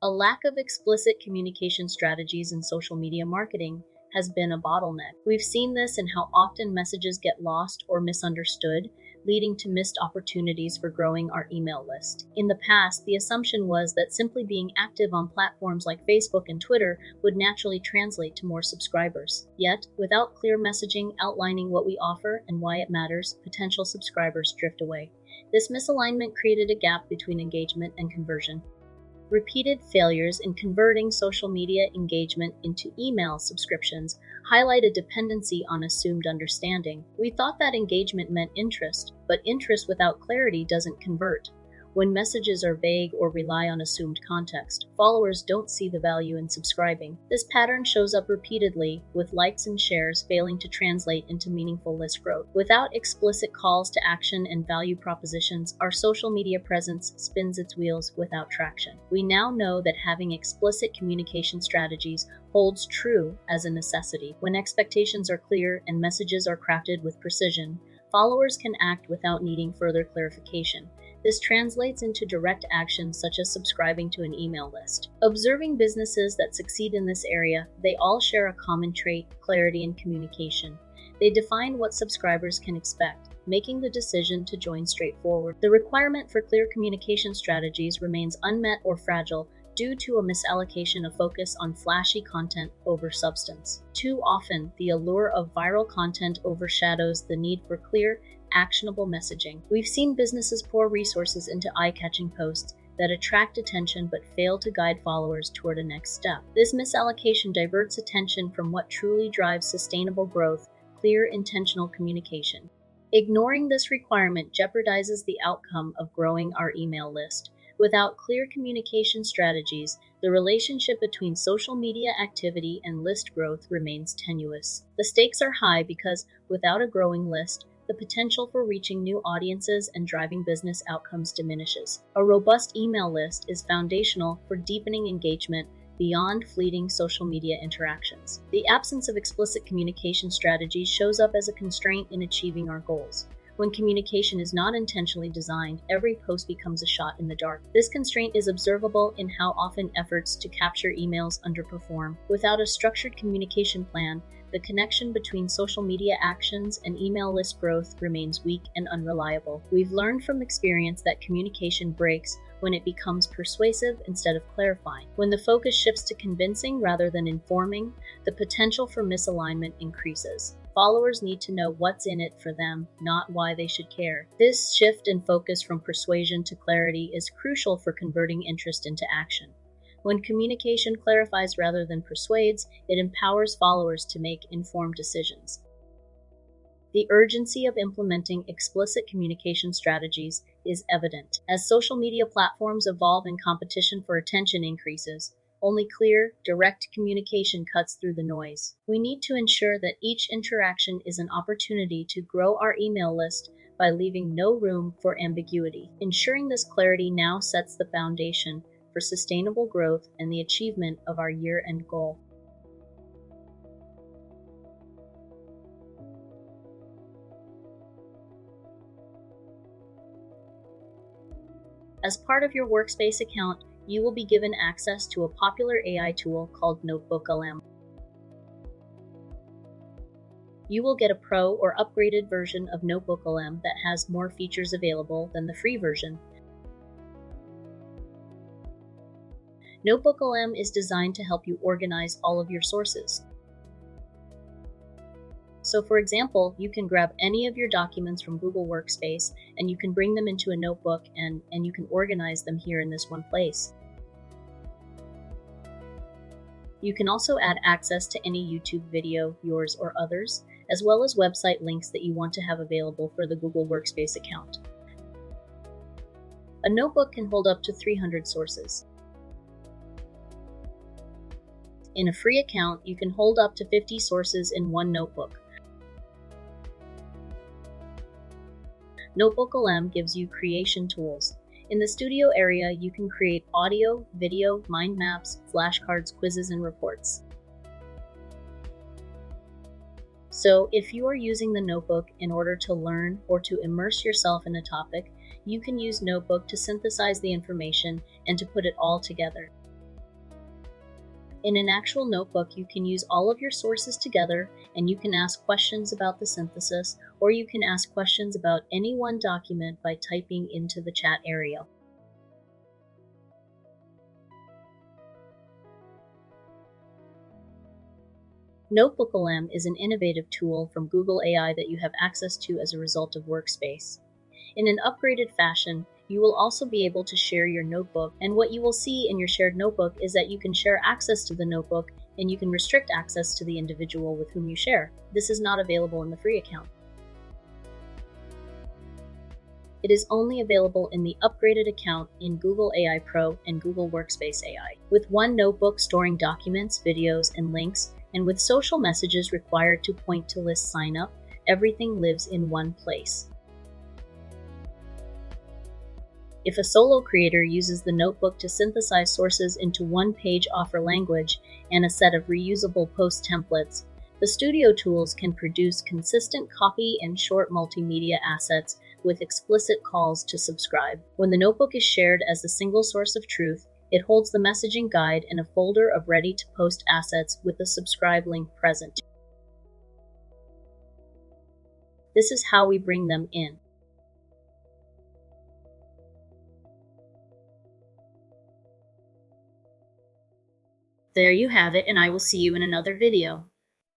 A lack of explicit communication strategies in social media marketing has been a bottleneck. We've seen this in how often messages get lost or misunderstood, leading to missed opportunities for growing our email list. In the past, the assumption was that simply being active on platforms like Facebook and Twitter would naturally translate to more subscribers. Yet, without clear messaging outlining what we offer and why it matters, potential subscribers drift away. This misalignment created a gap between engagement and conversion. Repeated failures in converting social media engagement into email subscriptions highlight a dependency on assumed understanding. We thought that engagement meant interest, but interest without clarity doesn't convert. When messages are vague or rely on assumed context, followers don't see the value in subscribing. This pattern shows up repeatedly, with likes and shares failing to translate into meaningful list growth. Without explicit calls to action and value propositions, our social media presence spins its wheels without traction. We now know that having explicit communication strategies holds true as a necessity. When expectations are clear and messages are crafted with precision, followers can act without needing further clarification. This translates into direct action such as subscribing to an email list. Observing businesses that succeed in this area, they all share a common trait: clarity in communication. They define what subscribers can expect, making the decision to join straightforward. The requirement for clear communication strategies remains unmet or fragile due to a misallocation of focus on flashy content over substance. Too often, the allure of viral content overshadows the need for clear, actionable messaging. We've seen businesses pour resources into eye-catching posts that attract attention but fail to guide followers toward a next step. This misallocation diverts attention from what truly drives sustainable growth: clear, intentional communication. Ignoring this requirement jeopardizes the outcome of growing our email list. Without clear communication strategies, the relationship between social media activity and list growth remains tenuous. The stakes are high because, without a growing list, the potential for reaching new audiences and driving business outcomes diminishes. A robust email list is foundational for deepening engagement beyond fleeting social media interactions. The absence of explicit communication strategies shows up as a constraint in achieving our goals. When communication is not intentionally designed, every post becomes a shot in the dark. This constraint is observable in how often efforts to capture emails underperform. Without a structured communication plan, the connection between social media actions and email list growth remains weak and unreliable. We've learned from experience that communication breaks when it becomes persuasive instead of clarifying. When the focus shifts to convincing rather than informing, the potential for misalignment increases. Followers need to know what's in it for them, not why they should care. This shift in focus from persuasion to clarity is crucial for converting interest into action. When communication clarifies rather than persuades, it empowers followers to make informed decisions. The urgency of implementing explicit communication strategies is evident. As social media platforms evolve and competition for attention increases, only clear, direct communication cuts through the noise. We need to ensure that each interaction is an opportunity to grow our email list by leaving no room for ambiguity. Ensuring this clarity now sets the foundation for sustainable growth and the achievement of our year-end goal. As part of your Workspace account, you will be given access to a popular AI tool called NotebookLM. You will get a pro or upgraded version of NotebookLM that has more features available than the free version. NotebookLM is designed to help you organize all of your sources. So for example, you can grab any of your documents from Google Workspace and you can bring them into a notebook and you can organize them here in this one place. You can also add access to any YouTube video, yours or others, as well as website links that you want to have available for the Google Workspace account. A notebook can hold up to 300 sources. In a free account, you can hold up to 50 sources in one notebook. NotebookLM gives you creation tools. In the studio area, you can create audio, video, mind maps, flashcards, quizzes, and reports. So if you are using the notebook in order to learn or to immerse yourself in a topic, you can use Notebook to synthesize the information and to put it all together. In an actual notebook, you can use all of your sources together, and you can ask questions about the synthesis, or you can ask questions about any one document by typing into the chat area. Notebook.lm is an innovative tool from Google AI that you have access to as a result of Workspace. In an upgraded fashion, you will also be able to share your notebook, and what you will see in your shared notebook is that you can share access to the notebook and you can restrict access to the individual with whom you share. This is not available in the free account. It is only available in the upgraded account in Google AI Pro and Google Workspace AI. With one notebook storing documents, videos, and links, and with social messages required to point to list sign up, everything lives in one place. If a solo creator uses the notebook to synthesize sources into one-page offer language and a set of reusable post templates, the studio tools can produce consistent copy and short multimedia assets with explicit calls to subscribe. When the notebook is shared as the single source of truth, it holds the messaging guide in a folder of ready-to-post assets with the subscribe link present. This is how we bring them in. There you have it, and I will see you in another video.